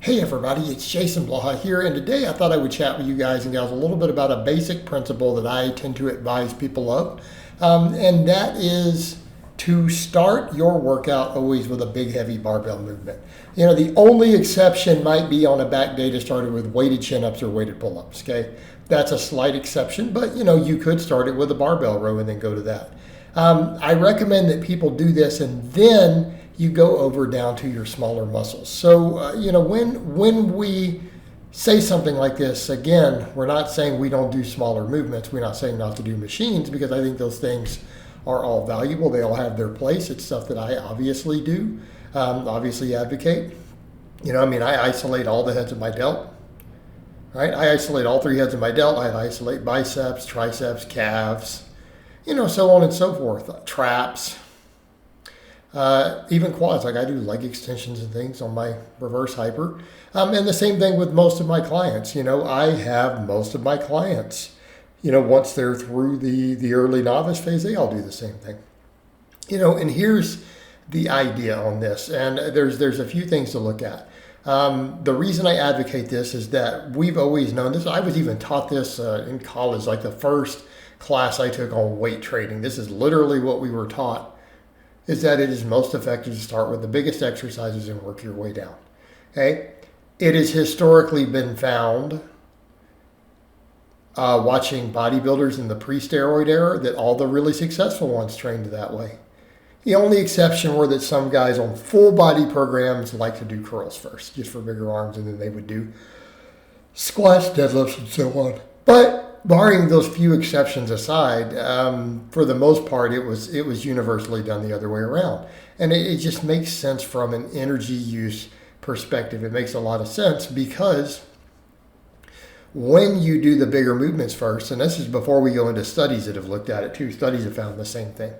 Hey everybody, it's Jason Blaha here, and today I thought I would chat with you guys and gals a little bit about a basic principle that I tend to advise people of, and that is to start your workout always with a big heavy barbell movement. You know, the only exception might be on a back day to start it with weighted chin-ups or weighted pull-ups, okay? That's a slight exception, but you could start it with a barbell row and then go to that. I recommend that people do this and then you go over down to your smaller muscles. So, when we say something like this, again, we're not saying we don't do smaller movements. We're not saying not to do machines, because I think those things are all valuable. They all have their place. It's stuff that I obviously do, obviously advocate. I isolate all the heads of my delt, right? I isolate all three heads of my delt. I isolate biceps, triceps, calves, so on and so forth, traps. Even quads, like I do leg extensions and things on my reverse hyper. And the same thing with most of my clients. I have most of my clients, once they're through the early novice phase, they all do the same thing. And here's the idea on this. And there's a few things to look at. The reason I advocate this is that we've always known this. I was even taught this in college, like the first class I took on weight training. This is literally what we were taught, is that it is most effective to start with the biggest exercises and work your way down. Okay? It has historically been found, watching bodybuilders in the pre-steroid era, that all the really successful ones trained that way. The only exception were that some guys on full body programs like to do curls first, just for bigger arms, and then they would do squats, deadlifts, and so on. But barring those few exceptions aside, for the most part, it was universally done the other way around. And it just makes sense from an energy use perspective. It makes a lot of sense, because when you do the bigger movements first, and this is before we go into studies that have looked at it too, studies have found the same thing.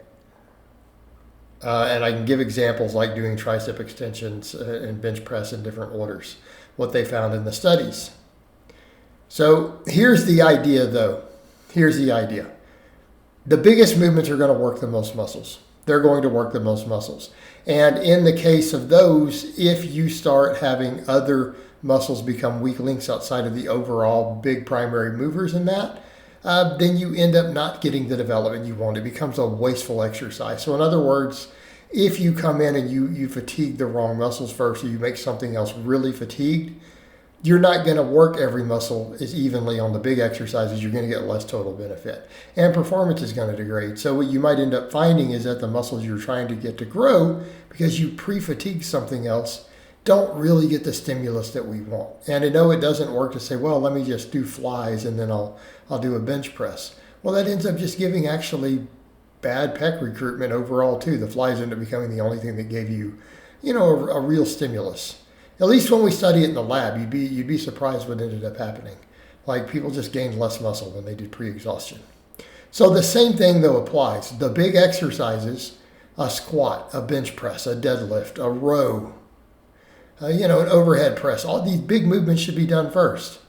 And I can give examples like doing tricep extensions and bench press in different orders, what they found in the studies. So here's the idea, though. Here's the idea. The biggest movements are going to work the most muscles. They're going to work the most muscles. And in the case of those, if you start having other muscles become weak links outside of the overall big primary movers in that, then you end up not getting the development you want. It becomes a wasteful exercise. So in other words, if you come in and you fatigue the wrong muscles first, or you make something else really fatigued, you're not going to work every muscle as evenly on the big exercises. You're going to get less total benefit, and performance is going to degrade. So what you might end up finding is that the muscles you're trying to get to grow, because you pre-fatigue something else, don't really get the stimulus that we want. And I know it doesn't work to say, well, let me just do flies and then I'll do a bench press. Well, that ends up just giving actually bad pec recruitment overall too. The flies end up becoming the only thing that gave you, a real stimulus. At least when we study it in the lab, you'd be surprised what ended up happening. Like, people just gained less muscle when they did pre-exhaustion. So the same thing, though, applies. The big exercises, a squat, a bench press, a deadlift, a row, an overhead press, all these big movements should be done first.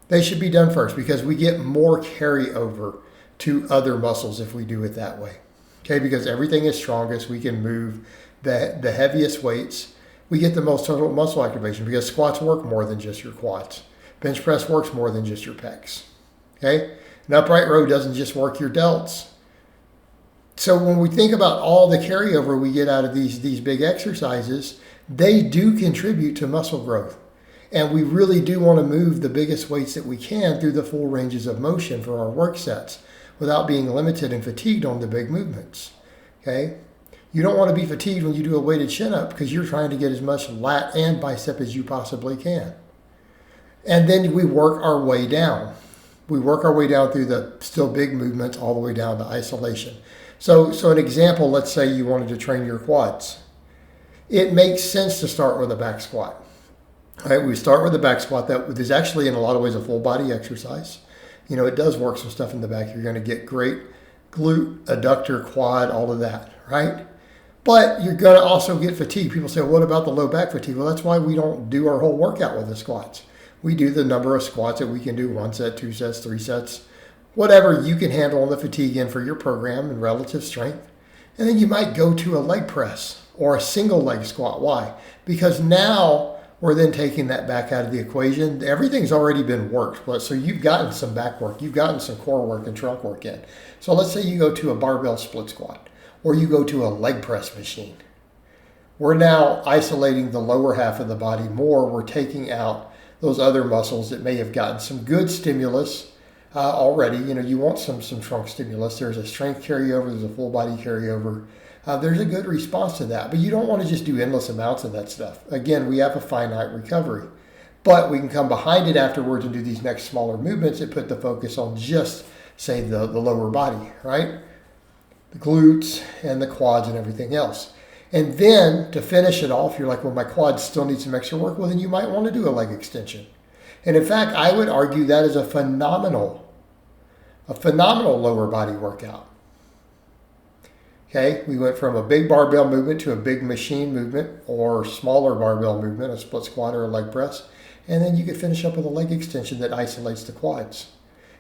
They should be done first, because we get more carryover to other muscles if we do it that way. Okay, because everything is strongest. We can move the heaviest weights. We get the most total muscle activation, because squats work more than just your quads. Bench press works more than just your pecs. Okay? An upright row doesn't just work your delts. So when we think about all the carryover we get out of these big exercises, they do contribute to muscle growth. And we really do want to move the biggest weights that we can through the full ranges of motion for our work sets without being limited and fatigued on the big movements. Okay? You don't want to be fatigued when you do a weighted chin-up, because you're trying to get as much lat and bicep as you possibly can. And then we work our way down. We work our way down through the still big movements all the way down to isolation. So an example, let's say you wanted to train your quads. It makes sense to start with a back squat. All right, we start with a back squat. That is actually in a lot of ways a full body exercise. It does work some stuff in the back. You're going to get great glute, adductor, quad, all of that, right? But you're going to also get fatigue. People say, what about the low back fatigue? Well, that's why we don't do our whole workout with the squats. We do the number of squats that we can do, 1 set, 2 sets, 3 sets, whatever you can handle on the fatigue end for your program and relative strength. And then you might go to a leg press or a single leg squat. Why? Because now we're then taking that back out of the equation. Everything's already been worked. So you've gotten some back work, you've gotten some core work and trunk work in. So let's say you go to a barbell split squat, or you go to a leg press machine. We're now isolating the lower half of the body more. We're taking out those other muscles that may have gotten some good stimulus already. You want some trunk stimulus. There's a strength carryover, there's a full body carryover. There's a good response to that, but you don't want to just do endless amounts of that stuff. Again, we have a finite recovery, but we can come behind it afterwards and do these next smaller movements that put the focus on just, say, the lower body, right? The glutes and the quads and everything else. And then to finish it off, you're like, well, my quads still need some extra work. Well, then you might want to do a leg extension. And in fact, I would argue that is a phenomenal lower body workout. Okay, we went from a big barbell movement to a big machine movement, or smaller barbell movement, a split squat or a leg press. And then you could finish up with a leg extension that isolates the quads.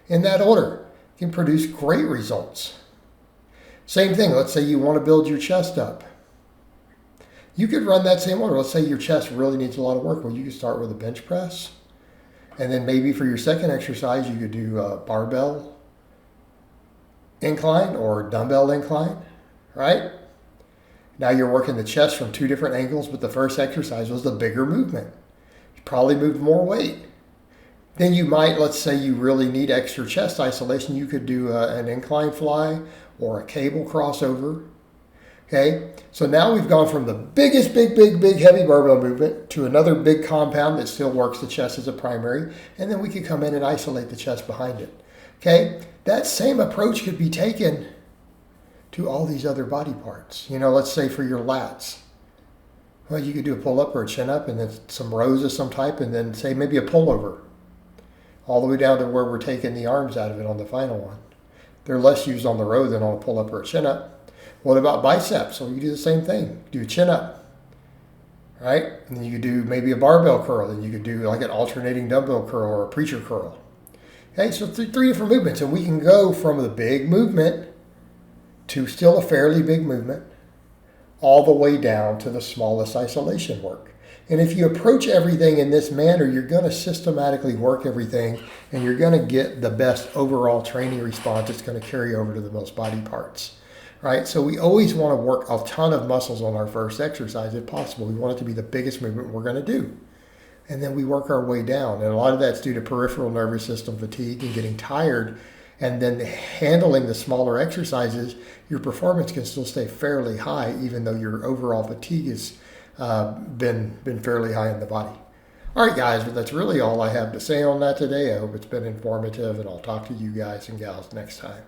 In that order, you can produce great results. Same thing, let's say you want to build your chest up. You could run that same order. Let's say your chest really needs a lot of work. Well, you could start with a bench press. And then maybe for your second exercise, you could do a barbell incline or dumbbell incline. Right? Now you're working the chest from two different angles, but the first exercise was the bigger movement. You probably moved more weight. Then you might, let's say you really need extra chest isolation, you could do an incline fly or a cable crossover. Okay, so now we've gone from the biggest, big heavy barbell movement to another big compound that still works the chest as a primary, and then we could come in and isolate the chest behind it. Okay, that same approach could be taken to all these other body parts. Let's say for your lats. Well, you could do a pull-up or a chin-up and then some rows of some type, and then say maybe a pullover, all the way down to where we're taking the arms out of it on the final one. They're less used on the row than on a pull-up or a chin-up. What about biceps? Well, you do the same thing. Do a chin-up, right? And then you could do maybe a barbell curl, and you could do like an alternating dumbbell curl or a preacher curl. Okay, so three different movements, and we can go from the big movement to still a fairly big movement, all the way down to the smallest isolation work. And if you approach everything in this manner, you're going to systematically work everything, and you're going to get the best overall training response that's going to carry over to the most body parts, right? So we always want to work a ton of muscles on our first exercise if possible. We want it to be the biggest movement we're going to do. And then we work our way down. And a lot of that's due to peripheral nervous system fatigue and getting tired. And then handling the smaller exercises, your performance can still stay fairly high, even though your overall fatigue has been fairly high in the body. All right, guys, but that's really all I have to say on that today. I hope it's been informative, and I'll talk to you guys and gals next time.